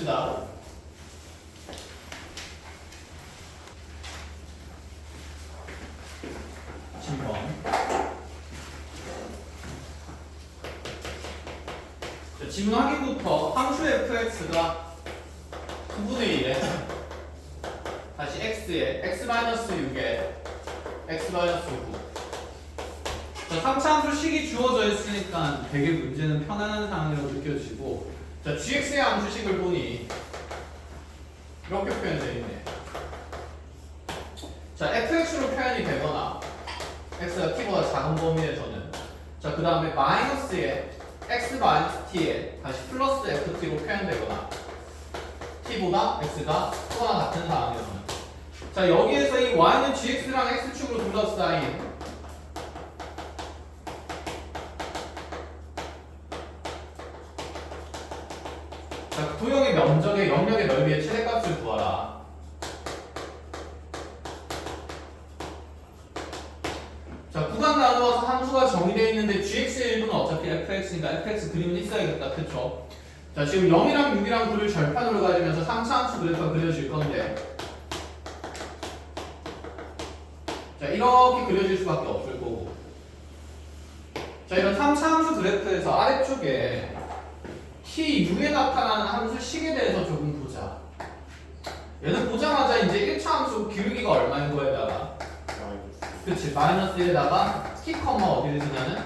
봅시다. 진번. 지문 확인부터 함수 fx가 9분의 1에 다시 x에 x-6에 x-9. 자, 3차 함수 식이 주어져 있으니까 되게 문제는 편안한 상황이라고 느껴지고, 자, gx의 함수식을 보니 이렇게 표현되어 있네. 자, fx로 표현이 되거나 x가 t보다 작은 범위에서는, 자, 그 다음에 마이너스에 x-t에 다시 플러스 ft로 표현되거나 t보다 x가 크거나 같은 상황에서는, 자, 여기에서 이 y는 gx랑 x축으로 둘러싸인 자, 도형의 면적의 영역의 넓이의 최대값을 구하라. 자, 구간 나누어서 함수가 정의되어 있는데 gx의 일부는 어차피 fx니까 fx 그림은 있어야겠다. 그쵸? 자, 지금 0이랑 6이랑 9를 절판으로 가지면서 3차 함수 그래프가 그려질 건데, 자, 이렇게 그려질 수밖에 없을 거고, 자, 이런 3차 함수 그래프에서 아래쪽에 t6에 나타나는 함수 식에 대해서 조금 보자. 얘는 보자마자 이제 1차 함수 기울기가 얼마인 거에다가, 그치, 마이너스 1에다가 t, 어디를 지나는?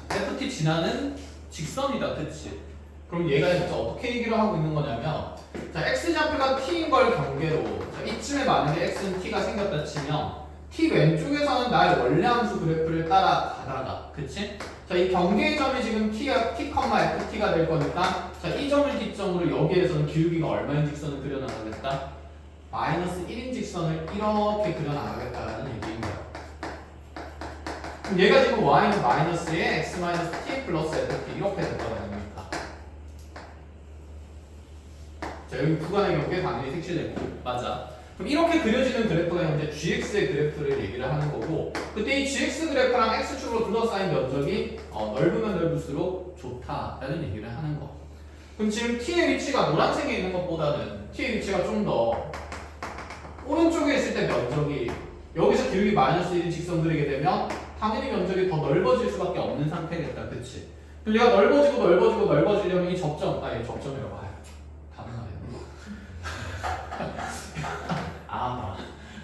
ft 지나는 직선이다. 그치? 그럼 얘가 진짜 어떻게 얘기를 하고 있는 거냐면, 자, x좌표가 t인 걸 경계로, 자, 이쯤에 만약에 x는 t가 생겼다 치면 t 왼쪽에서는 나의 원래 함수 그래프를 따라가다가, 그치? 자, 이 경계의 점이 지금 t가 t, ft가 될 거니까, 자, 이 점을 기점으로 여기에서는 기울기가 얼마인 직선을 그려나가겠다? 마이너스 1인 직선을 이렇게 그려나가겠다라는 얘기인 거야. 그럼 얘가 지금 y는 마이너스에 x-t 플러스 ft 이렇게 될 거라는 거니까. 자, 여기 구간의 경계 당연히 색칠됐고, 맞아. 그럼 이렇게 그려지는 그래프가 현재 gx의 그래프를 얘기를 하는 거고, 그때 이 gx 그래프랑 x축으로 둘러싸인 면적이 넓으면 넓을수록 좋다라는 얘기를 하는 거. 그럼 지금 t의 위치가 노란색에 있는 것보다는 t의 위치가 좀 더 오른쪽에 있을 때 면적이, 여기서 기울기 마이너스 1인 직선 그리게 되면 당연히 면적이 더 넓어질 수밖에 없는 상태겠다. 그치? 그럼 얘가 넓어지려면 이 접점, 얘 접점이라고 봐요. 다른 말이야.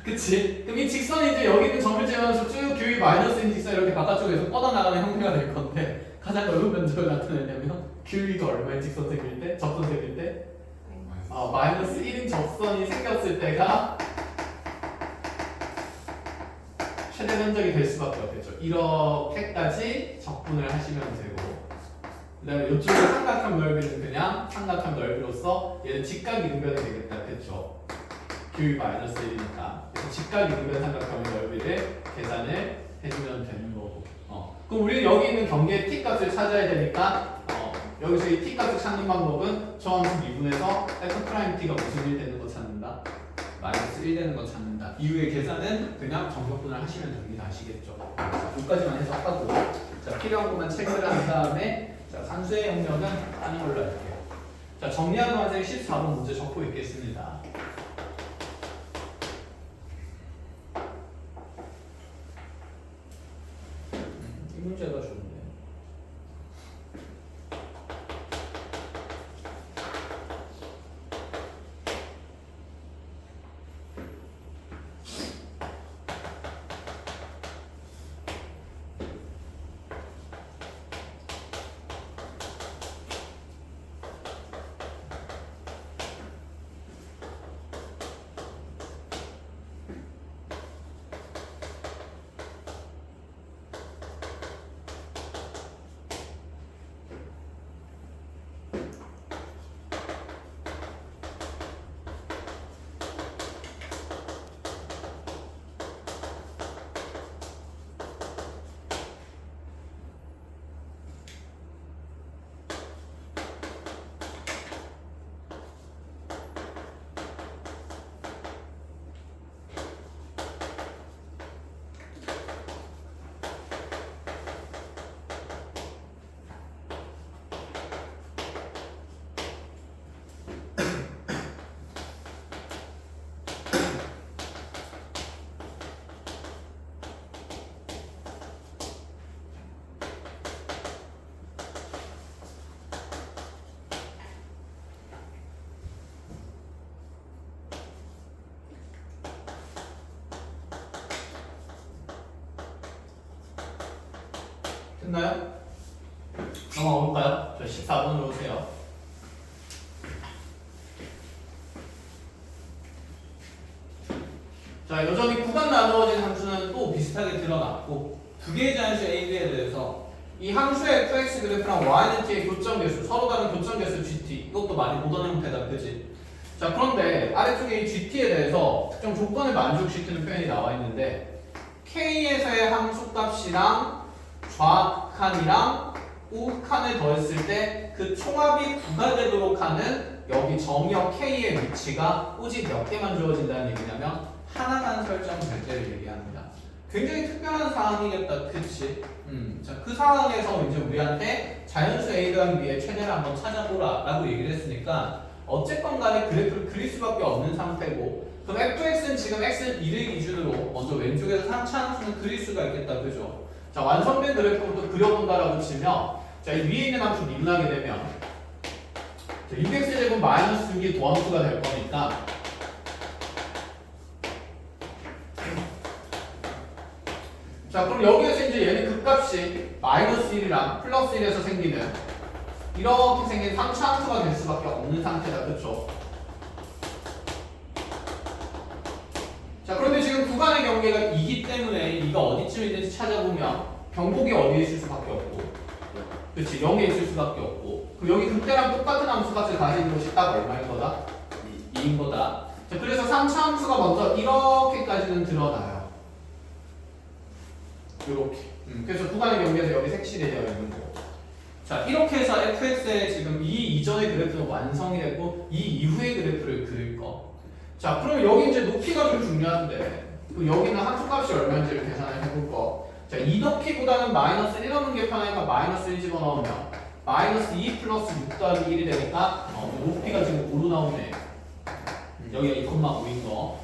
그치? 그럼 이 직선이 이제 여기 있는 점을 지나면서 쭉 기울기 마이너스인 직선 이렇게 바깥쪽에서 뻗어나가는 형태가 될 건데, 가장 넓은 면적을 나타내려면 기울기가 얼마인 직선 생길 때? 접선 생길 때? 마이너스 1인 접선이 생겼을 때가 최대 면적이 될 수밖에 없겠죠. 이렇게까지 적분을 하시면 되고, 그 다음에 이쪽에 삼각형 넓이는 그냥 삼각형 넓이로서 얘는 직각 이등변이 되겠다. 그쵸? 기울기 마이너스 1이니까 직각 이등변 삼각형의 넓이를 계산을 해주면 되는 거고, 그럼 우리는 여기 있는 경계의 t 값을 찾아야 되니까 여기서 이 t 값을 찾는 방법은 저 함수 미분해서 f'(t가) 무슨 1 되는 거 찾는다? 마이너스 1 되는 거 찾는다. 이후의 계산은 그냥 정적분을 하시면 됩니다. 아시겠죠? 여기까지만 해서 하고, 자, 필요한 것만 체크를 한 다음에, 자, 산수의 영역은 하는 걸로 할게요. 자, 정리한 과제 14번 문제 적고 있겠습니다. 이 문제가 좋은데. 됐나요? 넘어가 볼까요? 저 14번으로 오세요. 자, 여전히 구간 나누어진 함수는 또 비슷하게 드러났고 두 개의 자연수 A, B에 대해서 이 함수의 fx 그래프랑 y는 t의 교점 개수, 서로 다른 교점 개수 gt, 이것도 많이 보던 형태다, 그지? 자, 그런데 아래쪽에 이 gt에 대해서 특정 조건을 만족시키는 표현이 나와 있는데 k에서의 함수값이랑 좌칸이랑 우칸을 더했을 때 그 총합이 9가 되도록 하는 여기 점역 k의 위치가 오직 몇 개만 주어진다는 얘기냐면 하나만 설정될 때를 얘기합니다. 굉장히 특별한 상황이겠다, 그치? 자, 그 상황에서 이제 우리한테 자연수 A 더하기 B의 최대를 한번 찾아보라 라고 얘기를 했으니까 어쨌건 간에 그래프를 그릴 수밖에 없는 상태고 그럼 fx는 지금 x는 1을 기준으로 먼저 왼쪽에서 상차 함수는 그릴 수가 있겠다, 그죠? 자, 완성된 그래프부터 그려본다라고 치면 자, 이 위에 있는 함수 미분하게 되면 자, 6x제곱 마이너스 6이 도함수가 될 거니까 자, 그럼 여기에서 이제 얘는 극값이 마이너스 1이랑 플러스 1에서 생기는 이렇게 생긴 3차 함수가 될 수밖에 없는 상태다, 그쵸? 자, 그런데 지금 구간의 경계가 2기 때문에 이가 어디쯤에 있는지 찾아보면 변곡이 어디에 있을 수밖에 없고 그렇지, 0에 있을 수밖에 없고 그럼 여기 그때랑 똑같은 함수값을 가지는 것이 딱 얼마인 거다? 2인 거다. 자, 그래서 3차 함수가 먼저 이렇게까지는 드러나요. 이렇게. 그래서 구간의 경계에서 여기 색칠이 되어 있는 거고. 자, 이렇게 해서 fx의 지금 이 이전의 그래프는 완성이 됐고 이 이후의 그래프를 그릴 거. 자, 그러면 여기 이제 높이가 좀 중요한데 여기는 함수값이 얼마인지를 계산을 해볼 거. 자, 이 높이보다는 마이너스 1 넣는 게 편하니까 마이너스 1 집어넣으면 마이너스 2 플러스 6 더하기 1이 되니까 높이가 지금 5로 나오네. 여기가 2,5인 거.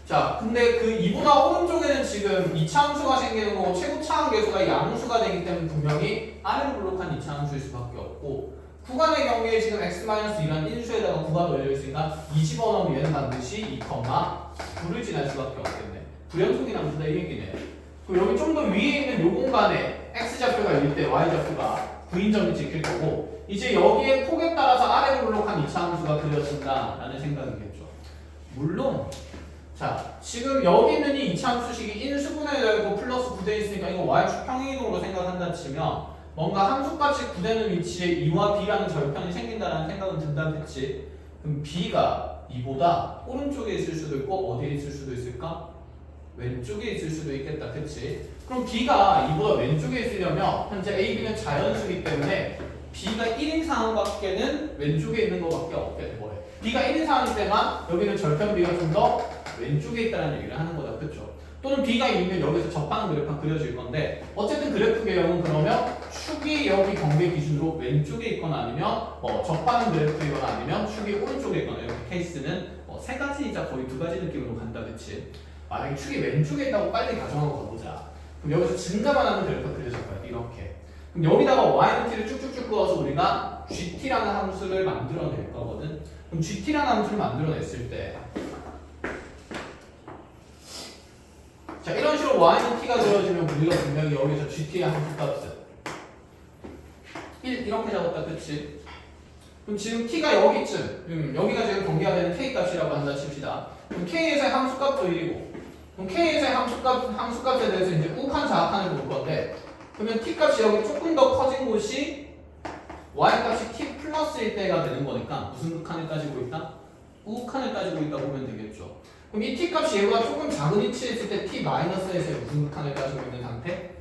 자, 근데 그 2보다 오른쪽에는 지금 2차 함수가 생기는 거고 최고 차항 계수가 양수가 되기 때문에 분명히 아래로 블록한 2차 함수일 수밖에 없고 구간의 경우에 지금 x-1이라는 인수에다가 9가 넣어져 있으니까 2 집어넣으면 얘는 반드시 2, 9를 지날 수밖에 없겠네. 불연속인 함수다 이 얘기네. 그리고 여기 좀 더 위에 있는 요 공간에 x좌표가 1대 y좌표가 구인점이 찍힐 거고 이제 여기에 폭에 따라서 아래로 블록한 2차 함수가 그려진다라는 생각이겠죠. 물론 자, 지금 여기 있는 이 2차 함수식이 인수분해가 되고 플러스 9대 있으니까 이거 y축 평행이동으로 생각한다 치면 뭔가 함수값이 9되는 위치에 2와 b라는 절편이 생긴다는 생각은 든다, 그치? 그럼 b가 2보다 오른쪽에 있을 수도 있고 어디에 있을 수도 있을까? 왼쪽에 있을 수도 있겠다, 그치? 그럼 b가 2보다 왼쪽에 있으려면 현재 a, b는 자연수이기 때문에 b가 1인 상황밖에는 왼쪽에 있는 것밖에 없게 돼. 뭐래? b가 1인 상황일 때만 여기는 절편 b가 좀 더 왼쪽에 있다는 얘기를 하는 거다, 그쵸? 또는 b가 있으면 여기서 접하는 그래프가 그려질 건데 어쨌든 그래프 개형은 그러면 축이 여기 경계 기준으로 왼쪽에 있거나 아니면 접하는 그래프이거나 아니면 축이 오른쪽에 있거나 이렇게 케이스는 세 가지이자 거의 두 가지 느낌으로 간다, 그치? 만약에 축이 왼쪽에 있다고 빨리 가정하고 가보자. 그럼 여기서 증가만 하는 그래프가 그려질 거야, 이렇게. 그럼 여기다가 y는 t를 쭉쭉쭉 그어서 우리가 gt라는 함수를 만들어낼 거거든. 그럼 gt라는 함수를 만들어냈을 때 자, 이런 식으로 y는 t가 되어지면 우리가 분명히 여기서 gt의 함수값은 1 이렇게 잡았다, 그치? 그럼 지금 t가 여기쯤 여기가 지금 경계가 되는 k값이라고 한다 칩시다. 그럼 k에서의 함수값도 1이고 그럼 k에서의 함수값에 대해서 이제 우칸 좌칸을 볼 건데 그러면 t값이 여기 조금 더 커진 곳이 y값이 t 플러스일 때가 되는 거니까 무슨 칸을 따지고 있다? 우칸을 따지고 있다 보면 되겠죠. 그럼 이 t값이 얘보다 조금 작은 위치에 있을 때 t 마이너스에서의 무슨 칸을 따지고 있는 상태?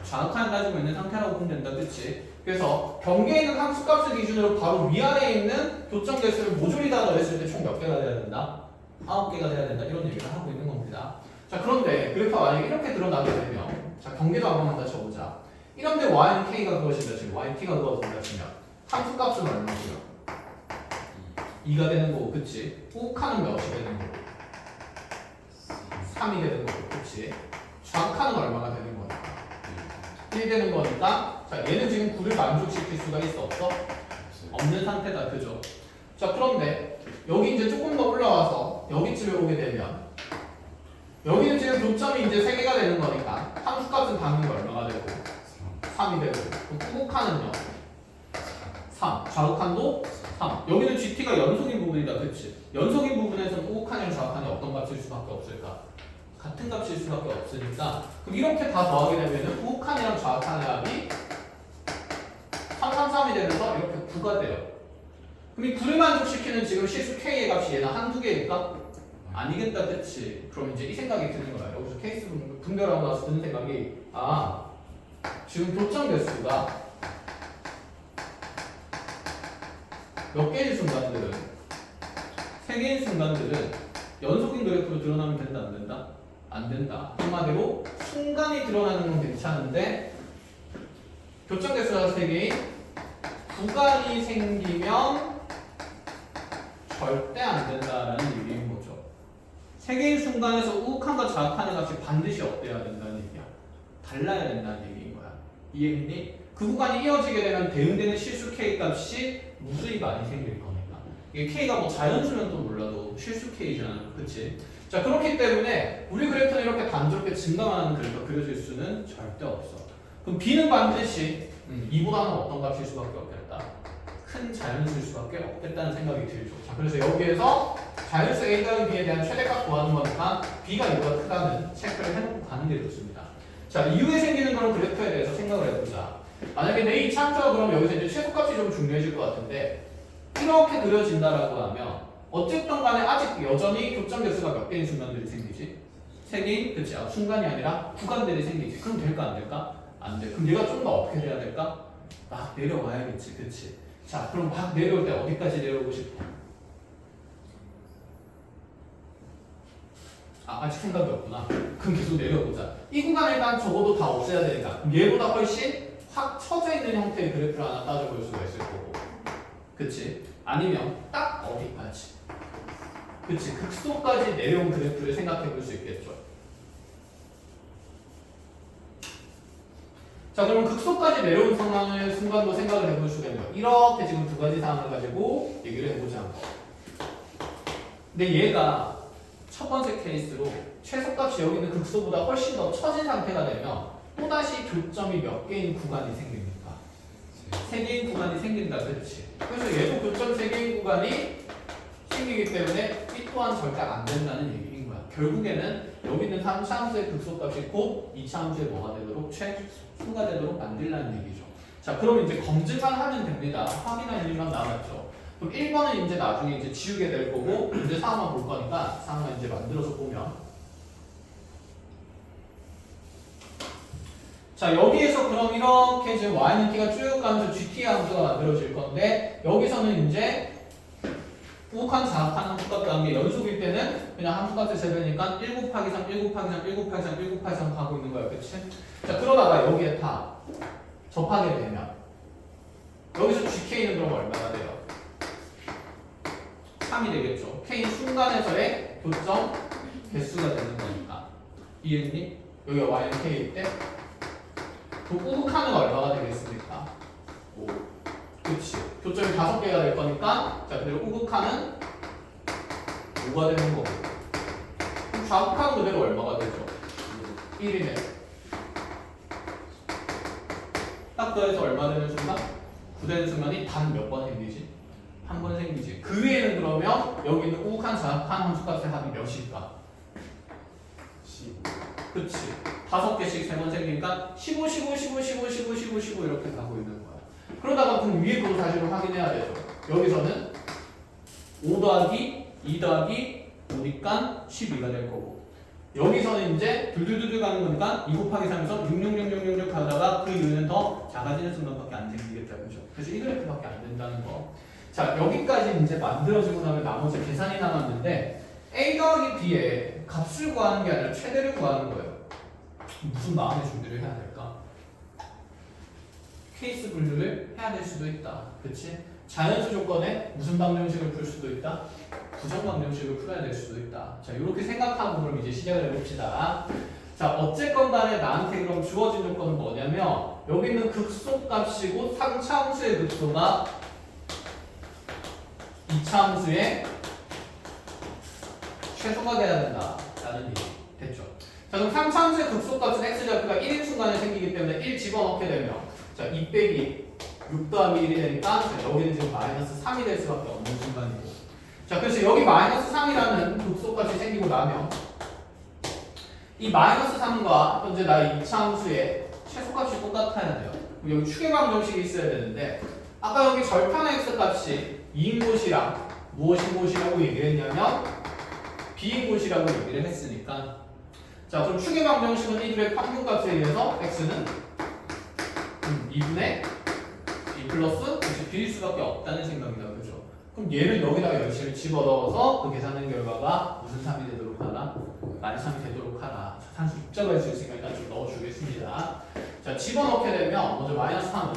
좌칸을 따지고 있는 상태라고 보면 된다, 그치? 그래서 경계에 있는 함수값을 기준으로 바로 위아래에 있는 교점 개수를 모조리 다 더했을 때 총 몇 개가 돼야 된다? 9개가 돼야 된다, 이런 얘기를 하고 있는 겁니다. 자, 그런데 그래프가 만약에 이렇게 드러나게 되면 자, 경계도 한 번만 다시 쳐보자. 이런데 y는 k가 그것이다 치면 y는 t가 그것이다 치면 함수값은 얼마고요? 2가 되는 거고, 그치? 우칸은 몇이 되는 거고 3이 되는 거고, 그치? 좌칸은 얼마가 되는 거니까 1 되는 거니까 자, 얘는 지금 9를 만족시킬 수가 있어, 없어? 없는 상태다, 그죠? 자, 그런데 여기 이제 조금 더 올라와서 여기쯤에 오게 되면 여기는 지금 교점이 이제 3개가 되는 거니까 함수값은 당연히 얼마가 되고 3이 되고 우극한은요 3, 좌극한도 3. 여기는 GT가 연속인 부분이다, 그치? 연속인 부분에서는 우극한이랑 좌극한이 어떤 값일 수밖에 없을까? 같은 값일 수밖에 없으니까 그럼 이렇게 다 더하게 되면은 우극한이랑 좌극한의 합이 3, 3, 3이 되면서 이렇게 9가 돼요. 그럼 이 9를 만족시키는 지금 실수 K의 값이 얘는 한두 개일까? 아니겠다, 그치? 그럼 이제 이 생각이 드는 거야. 여기서 케이스 분별하고 나서 드는 생각이 지금 교점 개수가 몇 개인 순간들은 3개인 순간들은 연속인 그래프로 드러나면 된다, 안 된다? 안 된다. 한마디로 순간이 드러나는 건 괜찮은데 교점 개수가 3개인 구간이 생기면 절대 안 된다라는 얘기인 거죠. 3개인 순간에서 우극한과 좌극한의 값이 반드시 어때야 된다는 얘기야. 달라야 된다는 얘기인 거야. 이해했니? 그 구간이 이어지게 되면 대응되는 실수 K 값이 무수히 많이 생길 거니까. 이게 K가 뭐 자연수면 또 몰라도 실수 K잖아. 그치? 자, 그렇기 때문에 우리 그래프는 이렇게 단조롭게 증가하는 그래프가 그려질 수는 절대 없어. 그럼 B는 반드시 이보다는 어떤 값일 수밖에 없겠다. 큰 자연수일 수밖에 없겠다는 생각이 들죠. 자, 그래서 여기에서 자연수 A 더하기 B에 대한 최대값 구하는 거니까 B가 이보다 크다는 체크를 해놓고 가는 게 좋습니다. 자, 이후에 생기는 그런 그래프에 대해서 생각을 해보자. 만약에 내 이차함수가 그럼 여기서 이제 최소값이 좀 중요해질 것 같은데 이렇게 그려진다라고 하면 어쨌든 간에 아직 여전히 교점 개수가 몇 개인 순간들이 생기지? 3개인? 그치? 순간이 아니라 구간들이 생기지. 그럼 될까 안 될까? 안 돼. 그럼 얘가 좀 더 어떻게 돼야 될까? 막 내려와야겠지. 그치? 자, 그럼 막 내려올 때 어디까지 내려오고 싶어? 아직 생각이 없구나. 그럼 계속 내려보자. 이 구간을 일단 적어도 다 없애야 되니까 그럼 얘보다 훨씬 확 처져 있는 형태의 그래프를 하나 따져볼 수가 있을 거고, 그치? 아니면 딱 어디까지, 그치? 극소까지 내려온 그래프를 생각해 볼 수 있겠죠. 자, 그러면 극소까지 내려온 순간도 생각을 해볼 수가 있는 거예요. 이렇게 지금 두 가지 상황을 가지고 얘기를 해보자. 근데 얘가 첫 번째 케이스로 최소값이 여기 있는 극소보다 훨씬 더 처진 상태가 되면 또다시 교점이 몇 개인 구간이 생깁니까? 3개인 구간이 생긴다, 그렇지? 그래서 얘도 교점 3개인 구간이 생기기 때문에 이 또한 절대 안 된다는 얘기인 거야. 결국에는 여기 있는 3차 함수의 극소값이 곧 2차 함수의 뭐가 되도록 최소가 되도록 만들라는 얘기죠. 자, 그럼 이제 검증만 하면 됩니다. 확인할 일만 남았죠. 그럼 1번은 이제 나중에 이제 지우게 될 거고 이제 상황만 볼 거니까 상황만 이제 만들어서 보면, 자, 여기에서 그럼 이렇게 지금 y는 t가 쭉 가면서 gt의 함수가 만들어질 건데 여기서는 이제 우극한 좌극한 함수값 나온 게 연속일 때는 그냥 함수값의 세배니까 1 곱하기 3, 1 곱하기 3, 1 곱하기 3, 1 곱하기 3 하고 있는 거야, 그치? 자, 그러다가 여기에 다 접하게 되면 여기서 gk는 그럼 얼마나 돼요? 3이 되겠죠. k 순간에서의 교점 개수가 되는 거니까. 이해했니? 여기가 y는 k일 때 그 우극한은 얼마가 되겠습니까? 5. 그치. 교점이 5개가 될 거니까 자, 그대로 우극한은 5가 되는 거고. 그럼 좌극한은 그대로 얼마가 되죠? 1이네. 딱 더해서 얼마 되는 순간? 9 되는 순간이 단 몇 번 생기지? 한 번 생기지. 그 위에는 그러면 여기 있는 우극한 좌극한 함수값의 합이 몇일까? 15. 그치. 5개씩 3번 생기니까 15, 15, 15, 15, 15, 15, 15 이렇게 가고 있는 거야. 그러다가 그 위에 것도 사실은 확인해야 되죠. 여기서는 5 더하기 2 더하기 5니까 12가 될 거고, 여기서는 이제 둘둘둘 가는 거니까 2 곱하기 3에서 66666 하다가 그 이유는 더 작아지는 순간밖에 안 생기겠다, 그죠? 그래서 이 그래프밖에 안 된다는 거. 자, 여기까지 이제 만들어지고 나면 나머지 계산이 남았는데 A 더하기 B에 값을 구하는 게 아니라 최대를 구하는 거예요. 무슨 마음의 준비를 해야 될까? 케이스 분류를 해야 될 수도 있다. 그치? 자연수 조건에 무슨 방정식을 풀 수도 있다? 부정 방정식을 풀어야 될 수도 있다. 자, 이렇게 생각하고 그럼 이제 시작을 해봅시다. 자, 어쨌건 간에 나한테 그럼 주어진 조건은 뭐냐면 여기 있는 극소값이고 3차 함수의 극소가 2차 함수의 최소가 돼야 된다라는 얘기 됐죠? 자, 그럼 3차함수의 극소값은 x좌표가 1인 순간에 생기기 때문에 1 집어넣게 되면 자, 2 빼기 6 더하기 1이 되니까 자, 여기는 지금 마이너스 3이 될 수밖에 없는 순간이고 자, 그래서 여기 마이너스 3이라는 극소값이 생기고 나면 이 마이너스 3과 현재 나의 2차 함수의 최소값이 똑같아야 돼요. 그럼 여기 추계방 정식이 있어야 되는데 아까 여기 절편의 x값이 2인 곳이랑 무엇인 곳이라고 얘기를 했냐면 b인 곳이라고 얘기를 했으니까 자, 그럼 추계방 정식은 이 둘의 평균값에 의해서 x는 2분의 2 플러스 b일 수밖에 없다는 생각이다. 그죠? 그럼 얘를 여기다가 열심히 집어넣어서 그 계산된 결과가 무슨 3이 되도록 하나? 마이너스 3이 되도록 하라. 산수 복잡할 수 있으니까 일단 좀 넣어주겠습니다. 자, 집어넣게 되면 먼저 마이너스 3은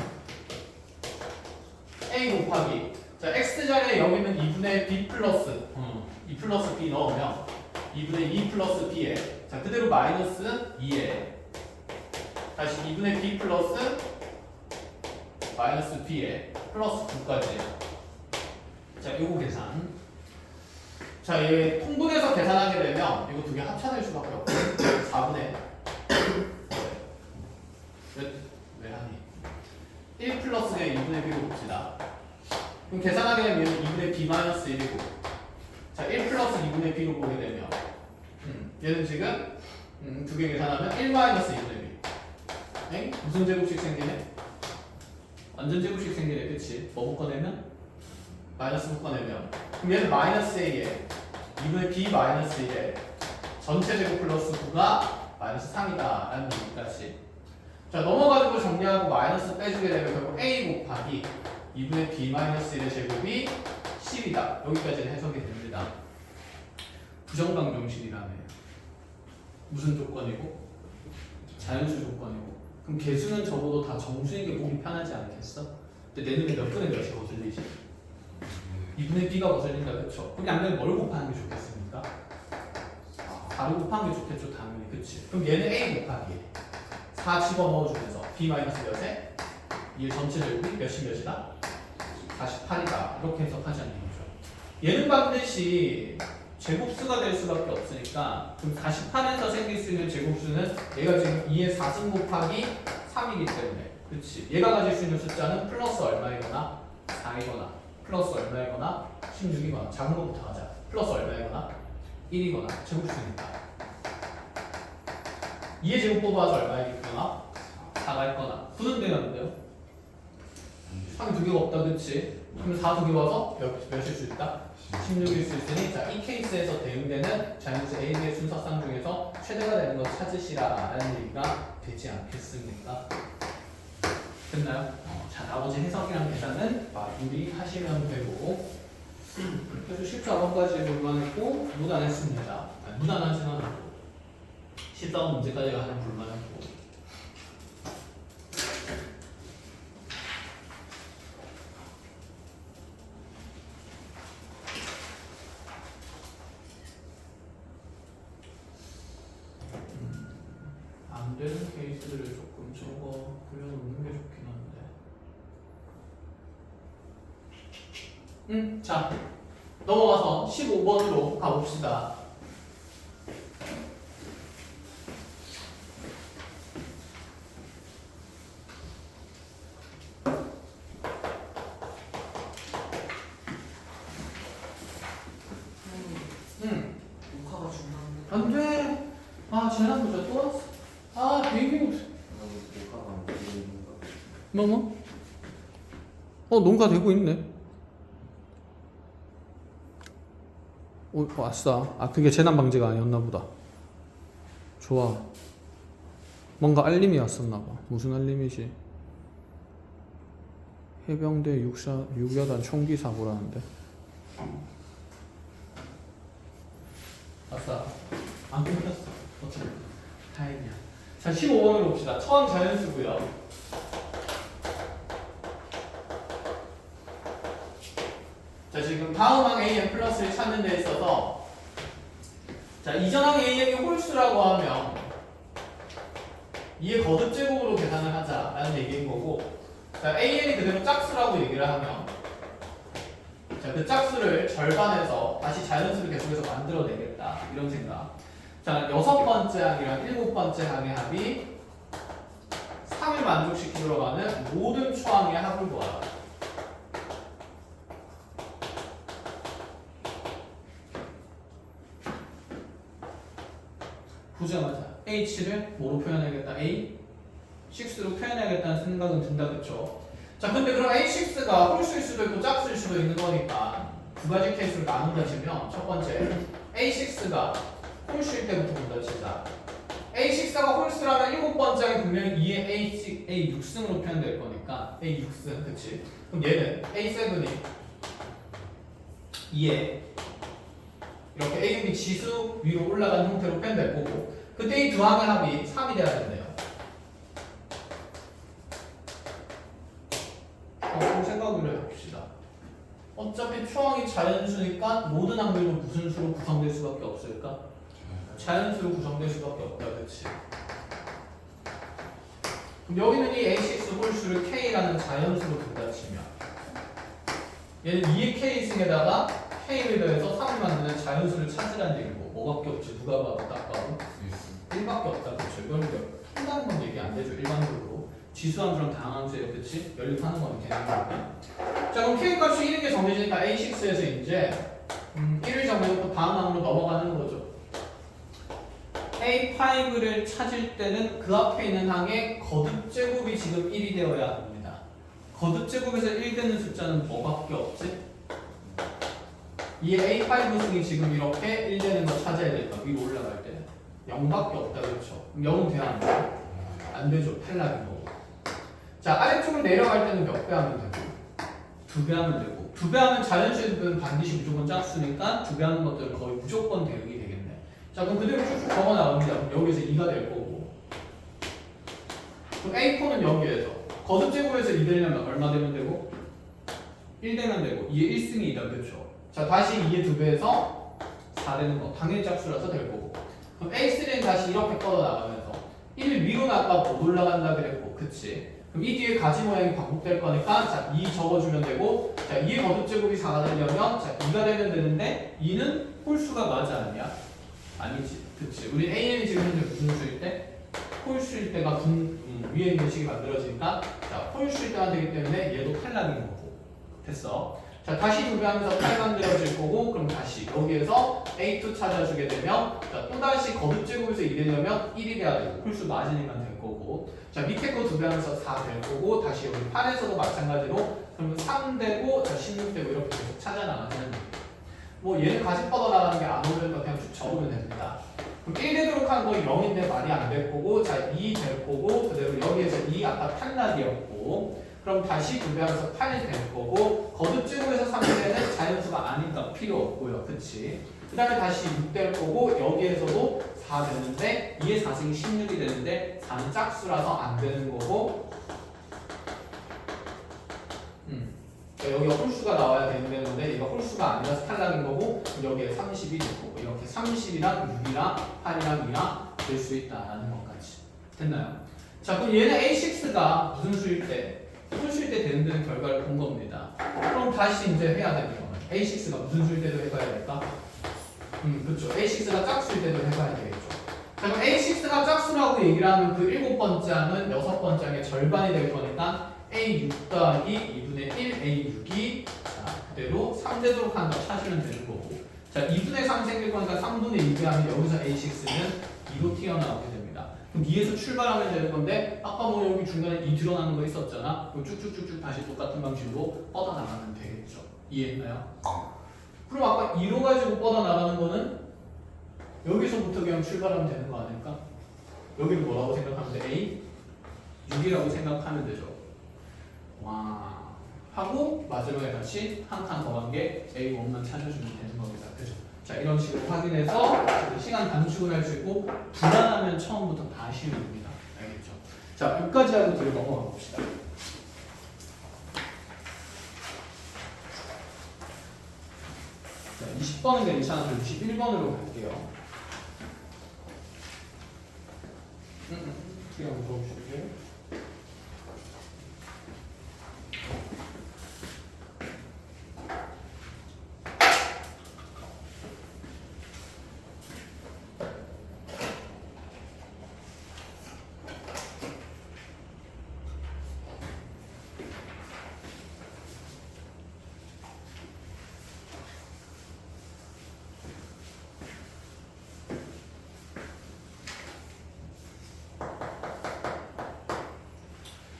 a 곱하기 자, x자리에 여기 있는 2분의 b 플러스 2 플러스 b 넣으면 2분의 2 플러스 b에 자, 그대로 마이너스 2에 다시 2분의 b 플러스 마이너스 b에 플러스 9까지예요. 자, 요거 계산. 자, 얘 통분해서 계산하게 되면 이거 두 개 합쳐낼 수밖에 없고 4분의 왜 하니? 1 플러스의 2분의 b로 봅시다. 그럼 계산하게 되면 2분의 b 마이너스 1이고 자, 1 플러스 2분의 b로 보게 되면 얘는 지금 두 개 계산하면 1 마이너스 2분의 b 엥? 무슨 제곱식 생기네? 완전 제곱식 생기네. 그치? 뭐 묶어내면? 마이너스 묶어내면 그럼 얘는 마이너스 a에 2분의 b 마이너스 1에 전체 제곱 플러스 9가 마이너스 3이다 라는 얘기까지 자, 넘어가지고 정리하고 마이너스 빼주게 되면 결국 a 곱하기 2분의 b 마이너스 1의 제곱이 10이다. 여기까지는 해석이 됩니다. 부정방 정식이라네요. 무슨 조건이고? 자연수 조건이고. 그럼 개수는 적어도 다 정수인 게 보기 편하지 않겠어? 근데 내 눈에 몇 분의 몇이 거슬리지? 2분의 b가 거슬린다. 그쵸? 그럼 양면에 뭘 곱하는 게 좋겠습니까? 4를 곱하는 게 좋겠죠. 당연히. 그치? 그럼 얘는 a 곱하기 4 집어넣어주면서 b 마이너스 몇에? 얘 전체 제곱이 몇이다? 48이다. 이렇게 해석하지 않는 거죠. 얘는 반드시 제곱수가 될 수밖에 없으니까 그럼 48에서 생길 수 있는 제곱수는 얘가 지금 2의 4승 곱하기 3이기 때문에 그렇지. 얘가 가질 수 있는 숫자는 플러스 얼마이거나 4이거나 플러스 얼마이거나 16이거나 작은 것부터 가자. 플러스 얼마이거나 1이거나 제곱수니까 2의 제곱 뽑아서 얼마이겠거나 4가 있거나 9는 되는데요. 3이 두 개가 없다. 그치? 그럼 4 두 개 와서 몇일 수 있다? 16일 수 있으니 자, 이 케이스에서 대응되는 자연수 A, B의 순서상 중에서 최대가 되는 것 찾으시라 라는 얘기가 되지 않겠습니까? 됐나요? 자, 나머지 해석이랑 계산은 마무리 하시면 되고 그래서 14번까지 불만했고 무난했습니다. 무난하지는 않고 14번 문제까지가 하는 불만했고 안 되는 케이스들을 조금 적어 그려놓는 게 좋긴 한데. 자, 넘어가서 15번으로 가봅시다. 녹화가 중단돼. 안 돼. 아, 쟤랑 보자. 또 왔어. 아, 비행기 못. 녹화가 안 되는가? 뭐? 농가 되고 있네. 왔어. 아, 그게 재난 방지가 아니었나 보다. 좋아. 뭔가 알림이 왔었나 봐. 무슨 알림이지? 해병대 6여단 총기 사고라는데. 왔어. 안 끊겼어. 어차피. 다행이야. 자, 15번으로 봅시다. 처음 자연수고요. 자, 지금 다음 항 AN 플러스를 찾는 데 있어서 자, 이전 항 AN이 홀수라고 하면 이의 거듭 제곱으로 계산을 하자라는 얘기인 거고 자, AN이 그대로 짝수라고 얘기를 하면 자, 그 짝수를 절반해서 다시 자연수를 계속해서 만들어내겠다 이런 생각. 자, 여섯 번째 항이랑 일곱 번째 항의 합이 3을 만족시키러 가는 모든 초항의 합을 구하라. 보자마자 H를 뭐로 표현해야겠다? A6로 표현해야겠다는 생각은 든다, 그쵸? 자, 근데 그럼 A6가 홀수일 수도 있고 짝수일 수도 있는 거니까 두 가지 케이스를 나눈다 치면 첫 번째, A6가 홀수일 때부터 본다 치자. A6가 홀수라면 일곱 번째는 분명히 2의 A6승으로 표현될 거니까 A6승, 그치? 그럼 얘는 A7이 2의 이렇게 A, B 지수 위로 올라가는 형태로 표현될 거고, 그때 이 두 항의 합이 3이 돼야 된대요. 좀 생각을 해봅시다. 어차피 초항이 자연수니까 모든 항들도 무슨 수로 구성될 수밖에 없을까? 자연수로 구성될 수밖에 없다, 그치? 그럼 여기는 이 A6 홀수를 K라는 자연수로 둔다 치면 얘는 2의 K승에다가 K를 더해서 3을 만드는 자연수를 찾으라는 얘기고, 뭐밖에 없지? 누가 봐도 딱 봐도 1밖에 없다, 그쵸? 이건 한다는 건 얘기 안 되죠, 일반적으로. 지수함수랑 다항함수예요, 그치? 연립하는 건 개념이니까. 자, 그럼 K 값이 1인 게 정해지니까 A6에서 이제 1을 정해놓고 다음 항으로 넘어가는 거죠. A5를 찾을 때는 그 앞에 있는 항의 거듭 제곱이 지금 1이 되어야 합니다. 거듭 제곱에서 1 되는 숫자는 뭐밖에 없지? 이 A5 승이 지금 이렇게 1 되는 거 찾아야 될까? 위로 올라갈 때 0밖에 없다, 그렇죠? 그럼 0은 돼야 안 돼요? 안 되죠, 탈락인 거고. 자, 아래쪽으로 내려갈 때는 몇 배 하면 되고? 2배 하면 되고, 2배 하면 자연수는 반드시 무조건 짝수니까 2배 하는 것들은 거의 무조건 대응이 되겠네. 자, 그럼 그대로 쭉쭉 적어 나갑니다. 그럼 여기서 2가 될 거고, 그럼 A4는 여기에서 거듭 제곱에서 2 되려면 얼마 되면 되고? 1 되면 되고, 2의 1승이다, 그렇죠? 자, 다시 2의 2배에서 4 되는 거, 당연히 짝수라서 될 거고. 그럼 A3는 다시 이렇게 뻗어나가면서 1 위로는 아까 못 올라간다 그랬고, 그치? 그럼 이 뒤에 가지 모양이 반복될 거니까, 자, 2 적어주면 되고, 자, 2의 거듭제곱이 4가 되려면, 자, 2가 되면 되는데, 2는 홀수가 맞아, 아니야? 아니지, 그치? 우리 A는 지금 현재 무슨 수일 때? 홀수일 때가 위에 있는 식이 만들어지니까, 자, 홀수일 때가 되기 때문에 얘도 탈락인 거고. 됐어? 자, 다시 2배 하면서 8 만들어질 거고, 그럼 다시 여기에서 A2 찾아주게 되면, 자, 또다시 거듭제곱에서 2 되려면 1이 돼야 되고, 홀수 맞으니까 될 거고, 자, 밑에 거 2배 하면서 4 될 거고, 다시 여기 8에서도 마찬가지로, 그러면 3 되고, 자, 16 되고, 이렇게 계속 찾아나가는. 뭐, 얘는 가지 뻗어 나가는 게 안 오르니까 그냥 쭉 적으면 됩니다. 그럼 1 되도록 한 거 0인데 말이 안 될 거고, 자, 2 될 거고, 그대로 여기에서 2 아까 탈락이었고, 그럼 다시 2배 하면서 8이 될 거고, 거듭제곱에서 3배는 자연수가 아니니까 필요 없고요, 그치? 그 다음에 다시 6 될 거고, 여기에서도 4 되는데 2의 4승이 16이 되는데 4는 짝수라서 안 되는 거고, 여기가 홀수가 나와야 되는 건데 얘가 홀수가 아니라서 탈락인 거고, 여기에 30이 될 거고, 이렇게 30이랑 6이랑 8이랑 2랑 될 수 있다라는 것까지 됐나요? 자, 그럼 얘는 A6가 무슨 수일 때? 홀수일 때 되는 결과를 본 겁니다. 그럼 다시 이제 해야 되는 거는 A6가 무슨 수일 때도 해봐야 될까? 그렇죠. A6가 짝수일 때도 해봐야 되겠죠. 자, 그럼 A6가 짝수라고 얘기를 하면 그 일곱 번째 항은 여섯 번째 항의 절반이 될 거니까 A6 더하기 2분의 1 A6이 자, 그대로 3 되도록 하는 거 찾으면 되는 거고, 자, 2분의 3 생길 거니까 3분의 2배 하면 여기서 A6는 2로 튀어나오게 됩니다. 그럼 2에서 출발하면 되는 건데, 아까 뭐 여기 중간에 2 드러나는 거 있었잖아. 그럼 쭉쭉쭉쭉 다시 똑같은 방식으로 뻗어나가면 되겠죠. 이해했나요? 그럼 아까 2로 가지고 뻗어나가는 거는 여기서부터 그냥 출발하면 되는 거 아닐까? 여기를 뭐라고 생각하면 돼? A? 6이라고 생각하면 되죠. 와, 하고 마지막에 같이 한 칸 더 간 게 A1만 찾아주면 되는 겁니다. 그죠? 자, 이런 식으로 확인해서 시간 단축을 할 수 있고, 불안하면 처음부터 다시 해봅니다. 알겠죠? 자, 여기까지 하고 뒤로 넘어가 봅시다. 자, 20번은 괜찮아서 21번으로 갈게요. 그냥 물어보실게요.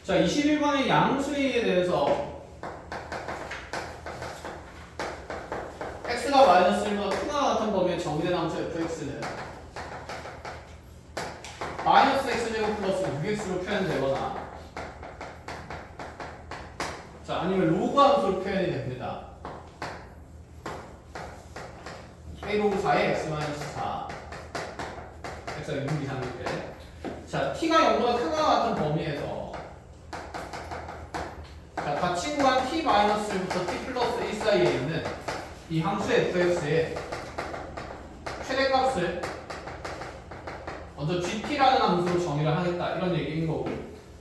자, 21번의 양수에 대해서 x가 마이너스 1보다 크거나 같은 범위에 정의된 함수 fx는 마이너스 x제곱 플러스 6x로 표현되거나 자, 아니면 로그 함수로 표현이 됩니다. a 로그 4에 x 마이너스 4 x가 6 이상일 때 자, t가 0보다 크거나 같은 범위에서 자, 같이 구한 t-1부터 t 플러스 1 사이에 있는 이 함수 fx의 최대값을 먼저 gt라는 함수로 정의를 하겠다 이런 얘기인 거고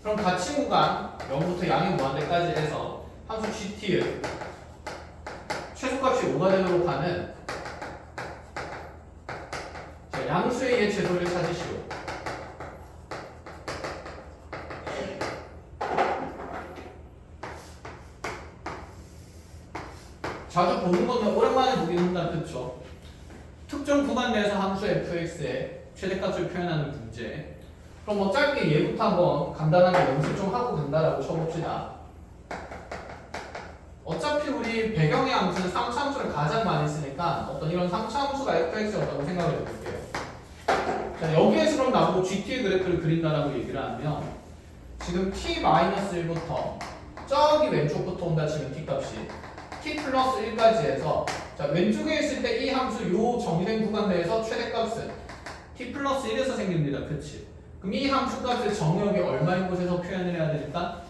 그럼 같이 구간 0부터 양의 무한대까지 해서 함수 gt의 최소값이 5가 되도록 하는 자, 양수의 의 제도를 찾으시오. 자주 보는 거는 오랜만에 보긴 한다, 그쵸? 특정 구간 내에서 함수 fx의 최대값을 표현하는 문제. 그럼 뭐 짧게 얘부터 한번 간단하게 연습 좀 하고 간다라고 쳐봅시다. 어차피 우리 배경의 함수는 상차함수를 가장 많이 쓰니까 어떤 이런 상차함수가 fx였다고 생각을 해볼게요. 자, 여기에서 그럼 나보고 gt의 그래프를 그린다라고 얘기를 하면 지금 t-1부터 저기 왼쪽부터 온다 치면 t값이 t 플러스 1까지 해서 자, 왼쪽에 있을 때 이 함수 요 정의된 구간 내에서 최대값은 t 플러스 1에서 생깁니다. 그치? 그럼 이 함수 값의 정의역이 얼마인 곳에서 표현을 해야 되니까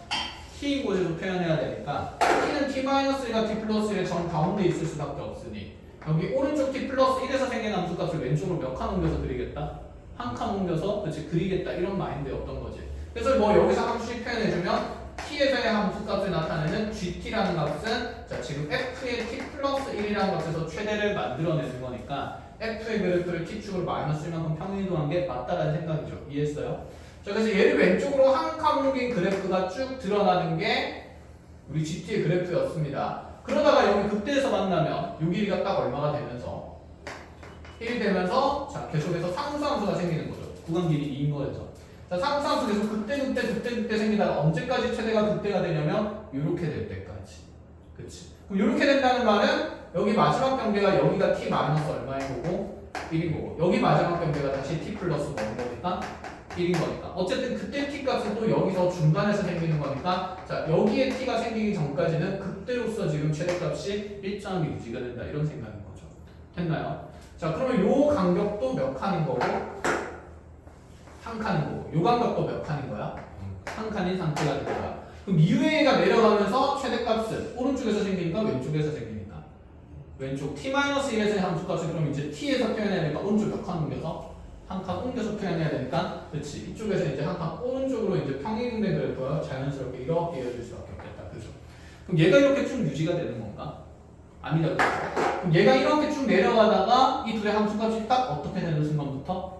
t인 곳에서 표현해야 되니까 t는 t-1가 t 플러스 1의 정 가운데 있을 수밖에 없으니 여기 오른쪽 t 플러스 1에서 생긴 함수 값을 왼쪽으로 몇 칸 옮겨서 그리겠다? 한 칸 옮겨서 그치 그리겠다 이런 마인드였던 거지. 그래서 뭐 여기서 함수식 표현해주면 t에서의 함수값을 나타내는 gt라는 값은 자, 지금 f의 t 플러스 1이라는 값에서 최대를 만들어내는 거니까 f의 그래프를 t축으로 마이너스 1만큼 평행이동한 게 맞다라는 생각이죠. 이해했어요? 자, 그래서 얘를 왼쪽으로 한 칸 옮긴 그래프가 쭉 드러나는 게 우리 gt의 그래프였습니다. 그러다가 여기 극대에서 만나면 요 길이가 딱 얼마가 되면서 1이 되면서 자, 계속해서 상수함수가 생기는 거죠. 구간 길이 2인 거에서 자, 상수함수 계속 그때 생기다가 언제까지 최대가 그때가 되냐면 요렇게 될 때까지. 그치? 그럼 요렇게 된다는 말은 여기 마지막 경계가 여기가 t 마이너스 얼마인 거고 1인 거고 여기 마지막 경계가 다시 t 플러스 뭐인 거니까 1인 거니까 어쨌든 그때 t 값은 또 여기서 중간에서 생기는 거니까 자, 여기에 t가 생기기 전까지는 그때로서 지금 최대값이 일정하게 유지가 된다 이런 생각인 거죠. 됐나요? 자, 그러면 요 간격도 몇 칸인 거고 한 칸인 거고 요 간격도 몇 칸인 거야? 한 칸인 상태가 된 거야. 그럼 이외가 내려가면서 최대값은 오른쪽에서 생기니까 왼쪽에서 생기니까 왼쪽 t-1에서의 함수값을 그럼 이제 t에서 표현해야 되니까 오른쪽 몇 칸 옮겨서 한 칸 옮겨서 표현해야 되니까 그렇지 이쪽에서 이제 한 칸 오른쪽으로 이제 평행된 그래프가 자연스럽게 이렇게 이어질 수밖에 없겠다. 그죠? 그럼 얘가 이렇게 쭉 유지가 되는 건가? 아니다. 그렇죠? 그럼 얘가 이렇게 쭉 내려가다가 이 둘의 함수값이 딱 어떻게 되는 순간부터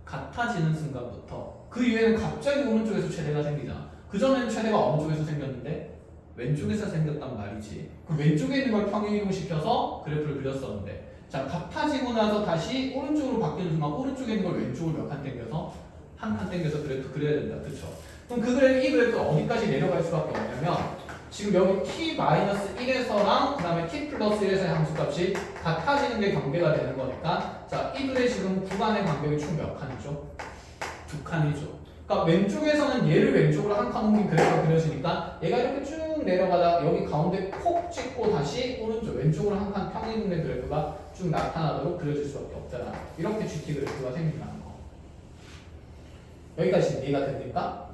같아지는 순간부터 그 이후에는 갑자기 오른쪽에서 최대가 생기잖아. 그전에는 최대가 어느 쪽에서 생겼는데 왼쪽에서 생겼단 말이지. 그 왼쪽에 있는 걸 평행이동시켜서 그래프를 그렸었는데 자, 같아지고 나서 다시 오른쪽으로 바뀌는 순간 오른쪽에 있는 걸 왼쪽으로 몇 칸 당겨서 한 칸 당겨서 그래프 그려야 된다. 그쵸? 그럼 그 그래프, 이 그래프가 어디까지 내려갈 수밖에 없냐면 지금 여기 t-1에서랑 그 다음에 t 플러스 1에서의 함수값이 같아지는 게 경계가 되는 거니까 자, 이들의 지금 구간의 간격이 총 몇 칸이죠? 2칸이죠. 그러니까 왼쪽에서는 얘를 왼쪽으로 한 칸 옮긴 그래프가 그려지니까 얘가 이렇게 쭉 내려가다 여기 가운데 콕 찍고 다시 오른쪽 왼쪽으로 한 칸 평행된 그래프가 쭉 나타나도록 그려질 수밖에 없잖아. 이렇게 GT 그래프가 생긴다는 거. 여기까지 이해가 됩니까?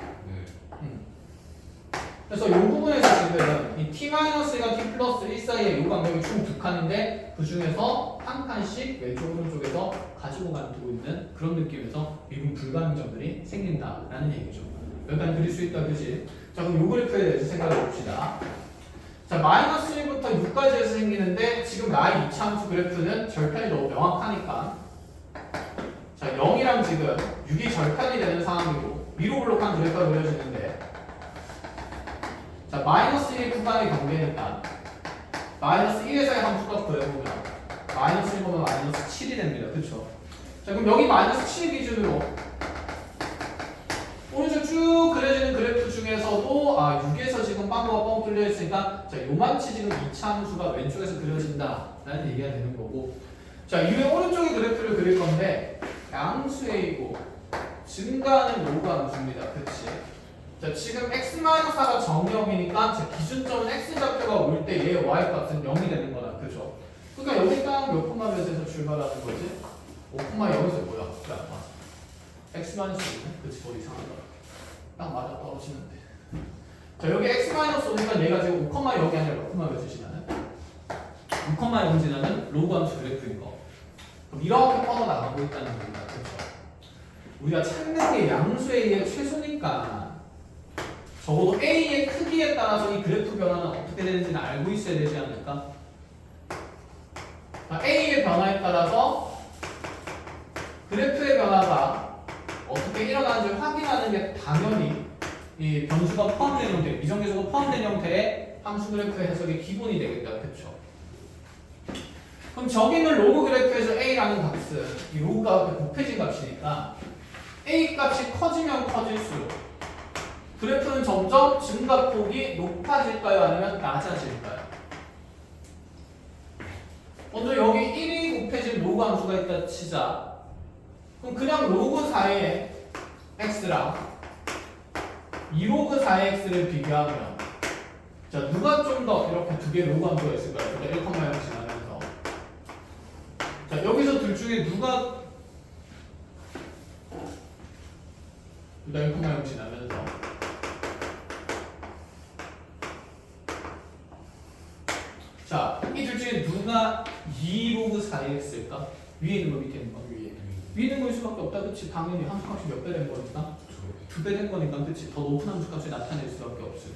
그래서 이 부분에서 지금 이 t-가 t 플러스 1 사이에 이 간격이 총 2칸인데 그 중에서 한 칸씩 왼쪽 오른쪽에서 가지고 가두고 있는 그런 느낌에서 미분 불가능점들이 생긴다라는 얘기죠. 여기까지 그릴 수 있다, 그지? 자, 그럼 이 그래프에 대해서 생각해 봅시다. 자, 마이너스 1부터 6까지에서 생기는데 지금 나의 2차 함수 그래프는 절편이 너무 명확하니까 자, 0이랑 지금 6이 절편이 되는 상황이고 위로 블록한 그래프가 그려지는데 자, 자, 마이너스 1 구간의 경계니까 마이너스 1에서의 함수값 구해보면 마이너스 1보면 마이너스 7이 됩니다. 그쵸? 자, 그럼 여기 마이너스 7 기준으로 오른쪽 쭉 그려지는 그래프 중에서도 6에서 지금 빵꾸가 뻥 뚫려 있으니까 자, 요만치 지금 2차 함수가 왼쪽에서 그려진다 라는 얘기가 되는 거고, 자, 이후에 오른쪽에 그래프를 그릴 건데 양수이고 증가하는 로그 함수입니다. 그치? 자, 지금 x-4가 정형이니까 자, 기준점은 x좌표가 올 때 얘의 y값은 0이 되는 거다. 그죠? 그러니까 여기 딱 몇 콤마 몇에서 출발하는 거지? 5콤마 여기서 뭐야? 그래, x-5네? 그치, 뭐 이상하다. 딱 맞아 떨어지는데. 자, 여기 x-5니까 얘가 지금 5콤마 0이 아니라 몇 콤마 몇을 지나는? 6콤마 0 지나는 로그 함수 그래프인 거. 그럼 이렇게 뻗어나가고 있다는 겁니다. 그쵸? 우리가 찾는 게 양수에 의해 최소니까 적어도 A의 크기에 따라서 이 그래프 변화는 어떻게 되는지는 알고 있어야 되지 않을까? A의 변화에 따라서 그래프의 변화가 어떻게 일어나는지 확인하는 게 당연히 이 변수가 포함된 형태, 미정계수가 포함된 형태의 함수 그래프의 해석의 기본이 되겠다. 그쵸? 그럼 저기는 로그 그래프에서 A라는 값은 이 로그가 곱해진 값이니까 A 값이 커지면 커질수록 그래프는 점점 증가폭이 높아질까요? 아니면 낮아질까요? 먼저 여기 1이 곱해진 로그 함수가 있다 치자. 그럼 그냥 로그 4의 x랑 2로그 4의 x를 비교하면 자, 누가 좀 더 이렇게 두 개의 로그 함수가 있을까요? 1,0 지나면서 자, 여기서 둘 중에 누가 1,0 지나면서 자, 이 둘 중에 누가 2로그 4의 x일까? 위에 있는 거 밑에 있는 거? 위에 있는 거일 수밖에 없다. 그치? 당연히 함수값이 몇 배 된 거니까? 2배 된 거니까. 그치? 더 높은 함수값이 나타낼 수밖에 없으니.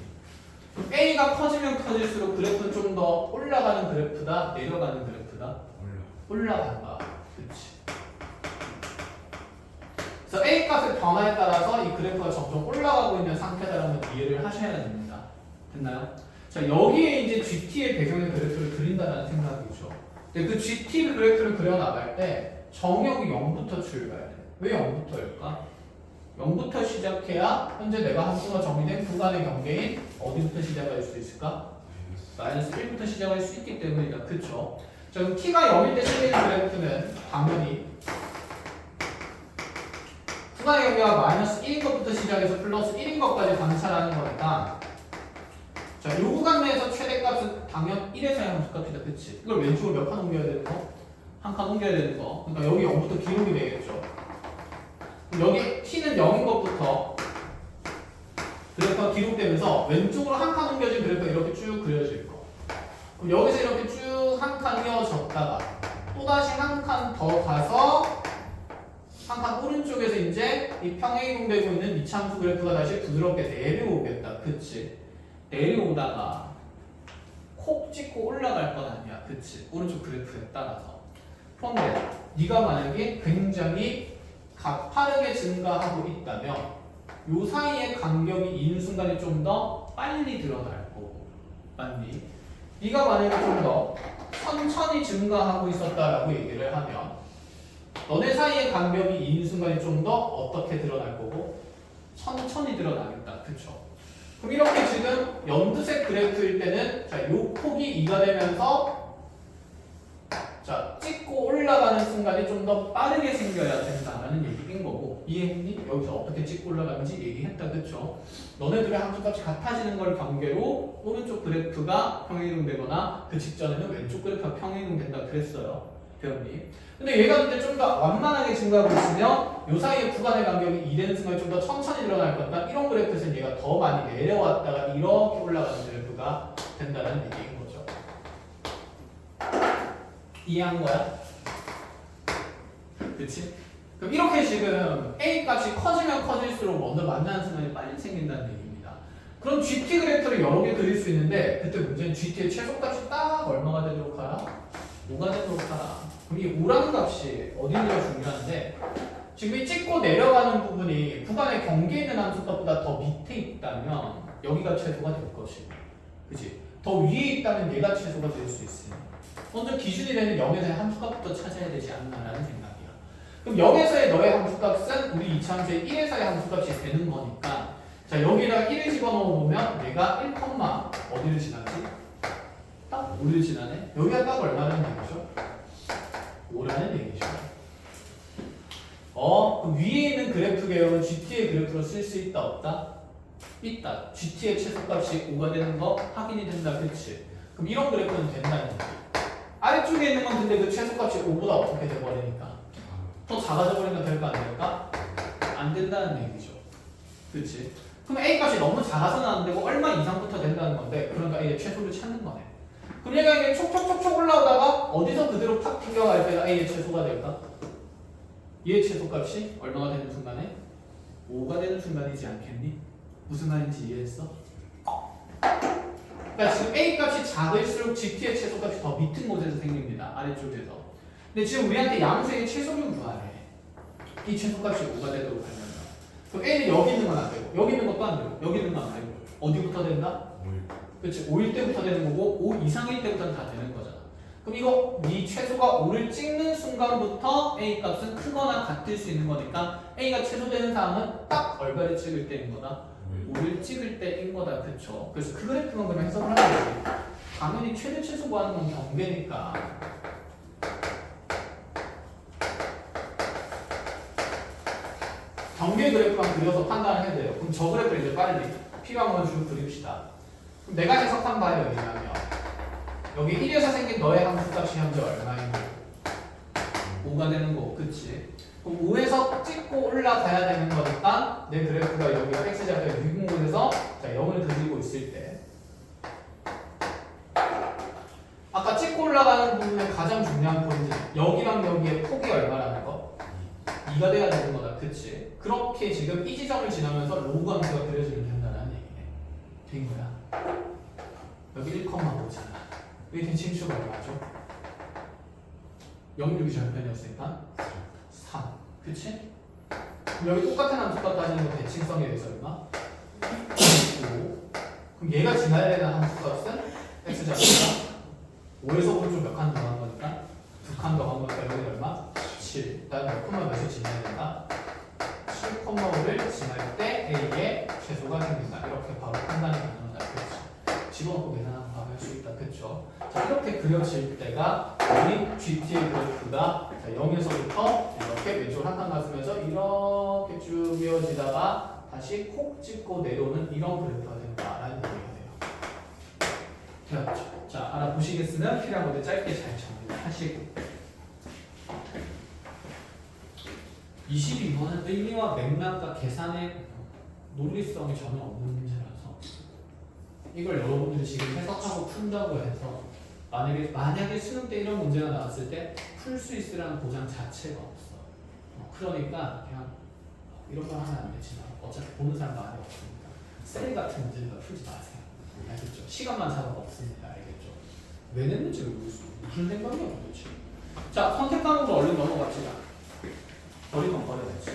그럼 A가 커지면 커질수록 그래프는 좀 더 올라가는 그래프다? 내려가는 그래프다? 올라간다. 그치? 그래서 A 값의 변화에 따라서 이 그래프가 점점 올라가고 있는 상태다라는 이해를 하셔야 됩니다. 됐나요? 자, 여기에 이제 GT의 배경의 그래프를 그린다는 생각이죠. 근데 그 GT 그래프를 그려나갈 때 정역이 0부터 출발해. 왜 0부터일까? 0부터 시작해야 현재 내가 함수가 정의된 구간의 경계인 어디부터 시작할 수 있을까? 마이너스 1부터 시작할 수 있기 때문이다. 그쵸? 자, 그럼 t가 0일 때 생기는 그래프는 당연히 구간의 경계가 마이너스 1인 것부터 시작해서 플러스 1인 것까지 관찰하는 거니까 자, 이 구간 내에서 최대값은 당연 1에서의 함수값이다. 그치? 이걸 왼쪽으로 몇 칸 옮겨야 되는 거? 한 칸 옮겨야 되는 거. 그러니까 여기 0부터 기록이 되겠죠. 여기 t는 0인 것부터 그래프가 기록되면서 왼쪽으로 한 칸 옮겨진 그래프가 이렇게 쭉 그려질 거. 그럼 여기서 이렇게 쭉 한 칸 이어졌다가 또다시 한 칸 더 가서 한 칸 오른쪽에서 이제 이 평행이동되고 있는 이차함수 그래프가 다시 부드럽게 내려오겠다. 그치? 내려오다가 콕 찍고 올라갈 건 아니야. 그치? 오른쪽 그래프에 따라서. 그런데 네가 만약에 굉장히 가파르게 증가하고 있다면 요 사이의 간격이 있는 순간에 좀 더 빨리 드러날 거고, 맞니? 네가 만약에 좀 더 천천히 증가하고 있었다라고 얘기를 하면 너네 사이의 간격이 있는 순간에 좀 더 어떻게 드러날 거고 천천히 드러나겠다. 그쵸? 그럼 이렇게 지금 연두색 그래프일 때는 자, 요 폭이 2가 되면서 자, 찍고 올라가는 순간이 좀 더 빠르게 생겨야 된다라는 얘기인 거고, 이해했니? 여기서 어떻게 찍고 올라가는지 얘기했다. 그쵸? 너네들의 함수값이 같아지는 걸 경계로 오른쪽 그래프가 평행이동되거나 그 직전에는 왼쪽 그래프가 평행이동된다 그랬어요. 배웠니? 근데 얘가 이제 좀 더 완만하게 증가하고 있으면 요 사이의 구간의 간격이 2되는 순간에 좀 더 천천히 일어날 거다. 이런 그래프에서는 얘가 더 많이 내려왔다가 이렇게 올라가는 그래프가 된다는 얘기인 거죠. 이해한 거야? 그치? 그럼 이렇게 지금 A 값이 커지면 커질수록 먼저 만나는 순간이 빨리 생긴다는 얘기입니다. 그럼 GT 그래프를 여러 개 그릴 수 있는데 그때 문제는 GT의 최소값이 딱 얼마가 되도록 하라? 5가 되도록 하라. 그럼 이 5라는 값이 어딘지가 중요한데 지금 이 찍고 내려가는 부분이 구간의 경계에 있는 함수값보다 더 밑에 있다면 여기가 최소가 될 것이고, 그치? 더 위에 있다면 얘가 최소가 될 수 있으니 먼저 기준이 되는 0에서의 함수값부터 찾아야 되지 않나라는 생각이야. 그럼 0에서의 너의 함수값은 우리 이차함수의 1에서의 함수값이 되는 거니까, 자 여기다가 1을 집어넣어보면 얘가 1, 어디를 지나지? 딱 5를 지나네. 여기가 딱 얼마라는 얘기죠? 5라는 얘기죠. 그럼 위에 있는 그래프 개형은 GT의 그래프로 쓸 수 있다 없다? 있다. GT의 최소값이 5가 되는 거 확인이 된다. 그치? 그럼 이런 그래프는 된다는 얘기. 아래쪽에 있는 건 근데 그 최소값이 5보다 어떻게 돼버리니까 더 작아져 버리면 될까 안 될까? 안 된다는 얘기죠. 그치? 그럼 A 값이 너무 작아서는 안 되고 얼마 이상부터 된다는 건데, 그러니까 A의 최소를 찾는 거네. 그럼 얘가 이게 촉촉촉촉 올라오다가 어디서 그대로 탁 튕겨갈 때가 A의 최소가 될까? 얘의 최소값이 얼마가 되는 순간에? 5가 되는 순간이지 않겠니? 무슨 말인지 이해했어? 그러니까 지금 A 값이 작을수록 GT의 최소값이 더 밑은 곳에서 생깁니다. 아래쪽에서. 근데 지금 우리한테 양수의 최소를 구하래. 이 최소값이 5가 되도록 하려면. 그럼 A는 여기 있는 건 안 되고, 여기 있는 것도 안 되고, 여기 있는 건 안 되고, 어디부터 된다? 5일. 그렇지. 5일 때부터 되는 거고, 5 이상일 때부터는 다 되는 거잖아. 그럼 이거 이 최소가 5를 찍는 순간부터 A 값은 크거나 같을 수 있는 거니까 A가 최소되는 상황은 딱 얼마를 찍을 때인 거다? 5를 찍을 때인 거다. 그쵸? 그래서 그 그래프만 그러면 해석을 하면 되지. 당연히 최대 최소 구하는 건 경계니까. 경계 그래프만 그려서 판단을 해야 돼요. 그럼 저 그래프를 이제 빨리 필요한 건 쭉 그립시다. 그럼 내가 해석한 바에 의하면 여기 1에서 생긴 너의 함수값이 현재 얼마인 거고 5가 되는 거고, 그치? 그럼 5에서 찍고 올라가야 되는 거니까 내 그래프가 여기가 x좌표의 미분곳에서 자 0을 그리고 있을 때 아까 찍고 올라가는 부분의 가장 중요한 포인트는 여기랑 여기의 폭이 얼마라는 거? 2가 돼야 되는 거다. 그치? 그렇게 지금 이 지점을 지나면서 로그 함수가 그려지면 된다는 얘기네. 된 거야. 여기 1,5잖아. 여기 대칭수가 얼마죠? 0,6이 절편이었으니까 3. 그치? 그럼 여기 똑같은 함수값 따지는 거 대칭성에 대해서 얼마? 5. 그럼 얘가 지나야 되는 함수값은 x좌표가 5에서 오른쪽 몇 칸 더 간 거니까 2칸 더 간 거니까 여기 얼마? 7. 다음 몇 콤마 몇을 지나야 된다? 7,5를 지날 때 A의 최소가 생긴다. 이렇게 바로 판단이 가능하다. 그렇죠? 집어넣고 계산하면 바로 할 수 있다. 그렇죠? 자, 이렇게 그려질 때가 우리 GT의 그래프가 0에서부터 이렇게 왼쪽으로 한 칸 갔으면서 이렇게 쭉 이어지다가 다시 콕 찍고 내려오는 이런 그래프가 된다라는 얘기가 돼요. 되었죠? 자, 알아보시겠으면 필요한 것들 짧게 잘 정리하시고 22번은 의미와 맥락과 계산의 논리성이 전혀 없는 문제라서 이걸 여러분들이 지금 해석하고 푼다고 해서 만약에 수능 때 이런 문제가 나왔을 때 풀 수 있으라는 보장 자체가 없어. 그러니까 그냥 이런 거 하면 안 되지만 어차피 보는 사람 많이 없으니까 셀 같은 문제는 풀지 마세요. 알겠죠? 시간만 잡아 없습니다. 알겠죠? 왜 냈는지 모르겠어. 무슨 생각이야 도대체. 자, 선택 과목으로 얼른 넘어갑시다. 버리건 버려야지.